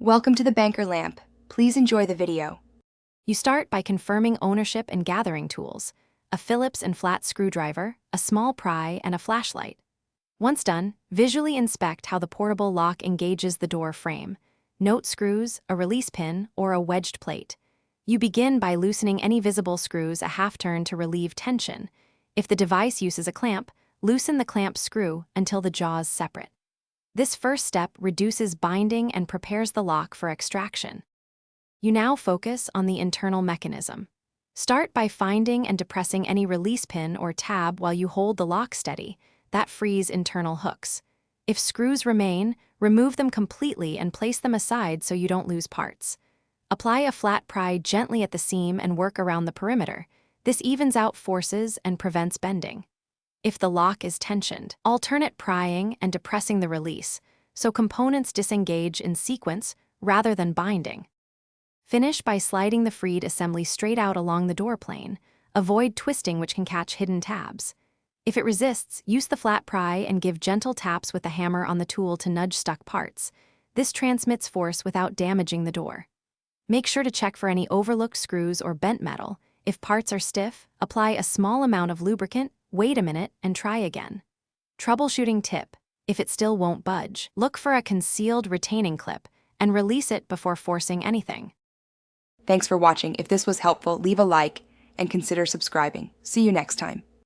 Welcome to the Banker Lamp. Please enjoy the video. You start by confirming ownership and gathering tools, a Phillips and flat screwdriver, a small pry, and a flashlight. Once done, visually inspect how the portable lock engages the door frame. Note screws, a release pin, or a wedged plate. You begin by loosening any visible screws a half turn to relieve tension. If the device uses a clamp, loosen the clamp screw until the jaws separate. This first step reduces binding and prepares the lock for extraction. You now focus on the internal mechanism. Start by finding and depressing any release pin or tab while you hold the lock steady. That frees internal hooks. If screws remain, remove them completely and place them aside so you don't lose parts. Apply a flat pry gently at the seam and work around the perimeter. This evens out forces and prevents bending. If the lock is tensioned, alternate prying and depressing the release, so components disengage in sequence rather than binding. Finish by sliding the freed assembly straight out along the door plane. Avoid twisting, which can catch hidden tabs. If it resists, use the flat pry and give gentle taps with the hammer on the tool to nudge stuck parts. This transmits force without damaging the door. Make sure to check for any overlooked screws or bent metal. If parts are stiff, apply a small amount of lubricant, wait a minute, and try again. Troubleshooting tip: if it still won't budge, look for a concealed retaining clip and release it before forcing anything. Thanks for watching. If this was helpful, leave a like and consider subscribing. See you next time.